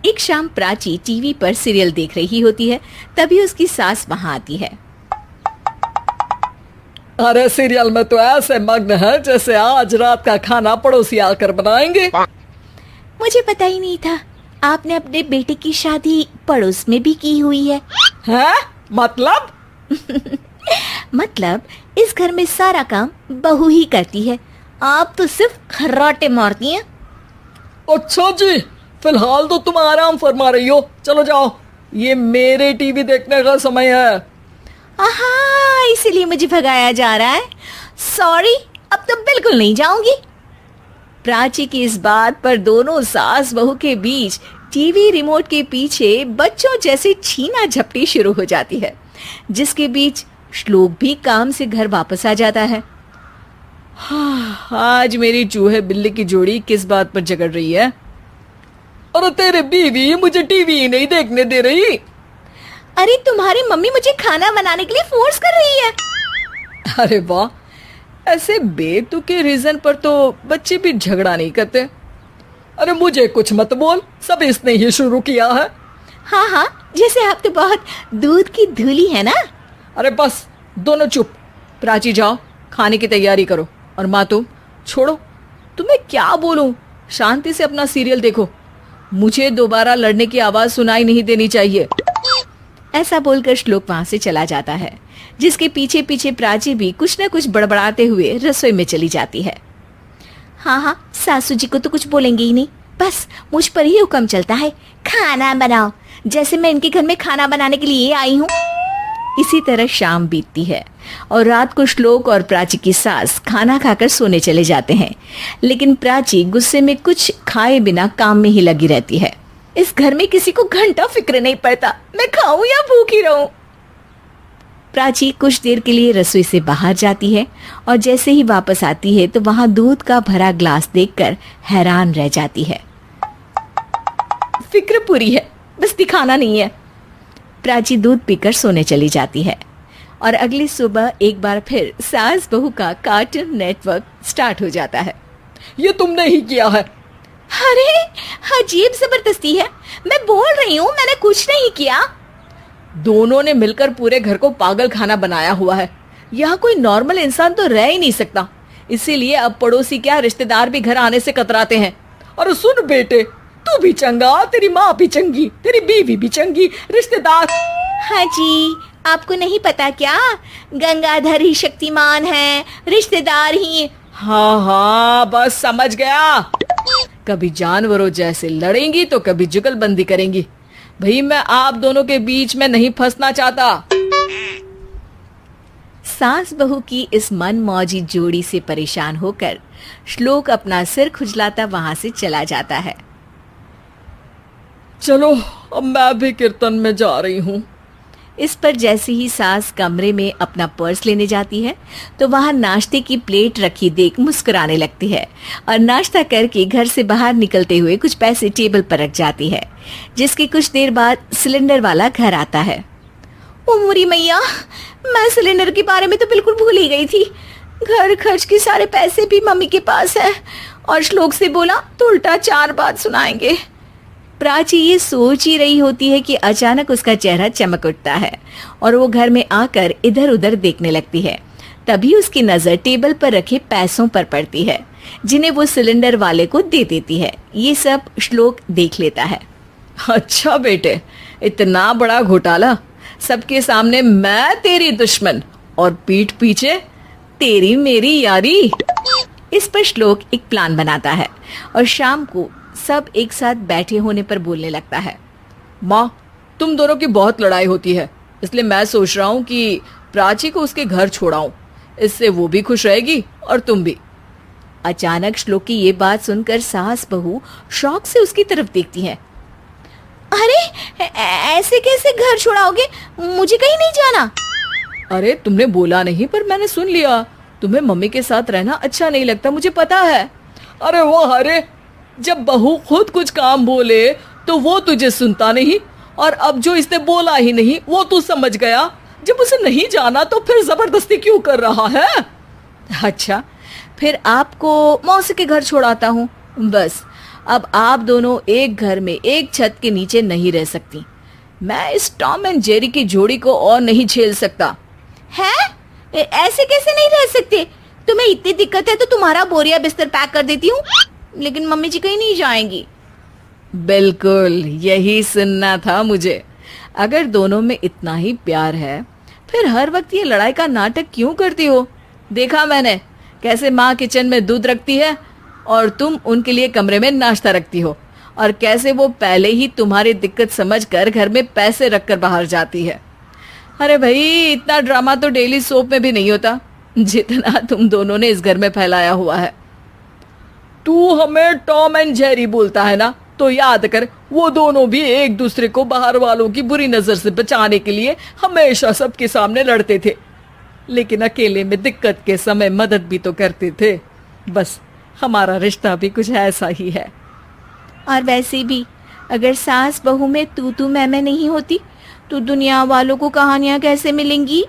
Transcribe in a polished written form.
एक शाम प्राची टीवी पर सीरियल देख रही होती है। तभी उसकी सास वहां आती है। अरे सीरियल में तो ऐसे मग्न है जैसे आज रात का खाना पड़ोसी आकर बनाएंगे। मुझे पता ही नहीं था आपने अपने बेटे की शादी पड़ोस में भी की हुई है। हैं? मतलब? मतलब इस घर में सारा काम बहू ही करती है, आप तो सिर्फ खर्राटे मारती हैं। अच्छा जी, फिलहाल तो तुम आराम फरमा रही हो, चलो जाओ, ये मेरे टीवी देखने का समय है। आहा, इसीलिए मुझे भगाया जा रहा है। सॉरी, अब तो बिल्कुल नहीं जाऊंगी। प्राची की इस बात पर दोनों सास बहू के बीच टीवी रिमोट के पीछे बच्चों जैसे छीना झपटी शुरू हो जाती है, जिसके बीच श्लोक भी काम से घर वापस आ जाता है। आज मेरी चूहे बिल्ली की जोड़ी किस बात पर झगड़ रही है? अरे तेरे बीवी मुझे टीवी ही नहीं देखने दे रही। अरे तुम्हारी मम्मी मुझे खाना बनाने के लिए फोर्स कर रही है। अरे वाह, ऐसे बेतुके रीजन पर तो बच्चे भी झगड़ा नहीं करते। अरे मुझे कुछ मत बोल, सब इसने ही शुरू किया है। हाँ हाँ, जैसे आप तो बहुत दूध की धूली है ना। अरे बस, दोनों चुप। प्राची जाओ, खाने की तैयारी करो। और माँ तुम छोड़ो, तुम्हें क्या बोलूं, शांति से अपना सीरियल देखो, मुझे दोबारा लड़ने की आवाज सुनाई नहीं देनी चाहिए। ऐसा बोलकर श्लोक वहां से चला जाता है, जिसके पीछे पीछे प्राची भी कुछ न कुछ बड़बड़ाते हुए रसोई में चली जाती है। हाँ हाँ, सासू जी को तो कुछ बोलेंगे ही नहीं, बस मुझ पर ही हुक्म चलता है, खाना बनाओ, जैसे मैं इनके घर में खाना बनाने के लिए आई हूँ। इसी तरह शाम बीतती है और रात को श्लोक और प्राची की सास खाना खाकर सोने चले जाते हैं, लेकिन प्राची गुस्से में कुछ खाए बिना काम में ही लगी रहती है। इस घर में किसी को घंटा फिक्र नहीं पड़ता, मैं खाऊं या भूखी रहूं। प्राची कुछ देर के लिए रसोई से बाहर जाती है और जैसे ही वापस आती है तो वहां दूध का भरा ग्लास देखकर हैरान रह जाती है। फिक्र पूरी है, बस दिखाना नहीं है। प्राची दूध पीकर सोने चली जाती है और अगली सुबह एक बार फिर सास बहू का कार्टून नेटवर्क स्टार्ट हो जाता है। ये तुमने ही किया है। अरे अजीब जबरदस्ती है, मैं बोल रही हूँ मैंने कुछ नहीं किया। दोनों ने मिलकर पूरे घर को पागल खाना बनाया हुआ है। यहाँ कोई नॉर्मल इंसान तो रह ही नहीं सकता, इसीलिए अब पड़ोसी क्या रिश्तेदार भी घर आने से कतराते हैं। और सुन बेटे, तू भी चंगा, तेरी माँ भी चंगी, तेरी बीवी भी चंगी, रिश्तेदार। हाँ जी, आपको नहीं पता क्या, गंगाधर ही शक्तिमान है, रिश्तेदार ही। हाँ हाँ, बस समझ गया। कभी जानवरों जैसे लड़ेंगी तो कभी जुगलबंदी करेंगी। भाई मैं आप दोनों के बीच में नहीं फंसना चाहता। सास बहू की इस मनमौजी जोड़ी से परेशान होकर श्लोक अपना सिर खुजलाता वहां से चला जाता है। चलो अब मैं भी कीर्तन में जा रही हूँ। इस पर जैसे ही सास कमरे में अपना पर्स लेने जाती है तो वहां नाश्ते की प्लेट रखी देख मुस्कुराने लगती है और नाश्ता करके घर से बाहर निकलते हुए कुछ पैसे टेबल पर रख जाती है, जिसके कुछ देर बाद सिलेंडर वाला घर आता है। ओ मोरी मैया, मैं सिलेंडर के बारे में तो बिल्कुल भूल ही गई थी। घर खर्च के सारे पैसे भी मम्मी के पास है और श्लोक से बोला तो उल्टा 4 बात सुनाएंगे। प्राची ये सोच ही रही होती है कि अचानक उसका चेहरा चमक उठता है और वो घर में आकर इधर उधर देखने लगती है। तभी उसकी नजर टेबल पर रखे पैसों पर पड़ती है, जिन्हें वो सिलेंडर वाले को दे देती है। ये सब श्लोक देख लेता है। अच्छा बेटे, इतना बड़ा घोटाला, सबके सामने मैं तेरी दुश्मन और पीठ पीछे तेरी मेरी यारी। इस पर श्लोक एक प्लान बनाता है और शाम को सब एक साथ बैठे होने पर बोलने लगता है। माँ, तुम दोनों की बहुत लड़ाई होती है, इसलिए मैं सोच रहा हूँ कि प्राची को उसके घर छोड़ाऊं, इससे वो भी खुश रहेगी और तुम भी। अचानक श्लोक की ये बात सुनकर सास बहू शौक से उसकी तरफ देखती हैं। अरे ऐसे कैसे घर छोड़ाओगे, मुझे कहीं नहीं जाना। अरे तुमने बोला नहीं पर मैंने सुन लिया, तुम्हें मम्मी के साथ रहना अच्छा नहीं लगता, मुझे पता है। अरे वो अरे, जब बहू खुद कुछ काम बोले तो वो तुझे सुनता नहीं, और अब जो इसने बोला ही नहीं वो तू समझ गया। जब उसे नहीं जाना तो फिर जबरदस्ती क्यों कर रहा है? अच्छा, फिर आपको मौसी के घर छोड़ाता हूँ, बस अब आप दोनों एक घर में एक छत के नीचे नहीं रह सकती। मैं इस टॉम एंड जेरी की जोड़ी को और नहीं झेल सकता। है? ऐसे कैसे नहीं रह सकते? तुम्हें इतनी दिक्कत है तो तुम्हारा बोरिया बिस्तर पैक कर देती हूँ, लेकिन मम्मी जी कहीं नहीं जाएंगी। बिल्कुल यही सुनना था मुझे। अगर दोनों में इतना ही प्यार है फिर हर वक्त ये लड़ाई का नाटक क्यों करती हो? देखा मैंने कैसे माँ किचन में दूध रखती है और तुम उनके लिए कमरे में नाश्ता रखती हो, और कैसे वो पहले ही तुम्हारी दिक्कत समझकर घर में पैसे रखकर बाहर जाती है। अरे भाई, इतना ड्रामा तो डेली सोप में भी नहीं होता जितना तुम दोनों ने इस घर में फैलाया हुआ है। तू हमें टॉम एंड जेरी बोलता है ना, तो याद कर वो दोनों भी एक दूसरे को बाहर वालों की बुरी नजर से बचाने के लिए हमेशा सबके सामने लड़ते थे, लेकिन अकेले में दिक्कत के समय मदद भी तो करते थे। बस हमारा रिश्ता भी कुछ ऐसा ही है। और वैसे भी अगर सास बहू में तू मैं नहीं होती तो दुनिया वालों को कहानियां कैसे मिलेंगी?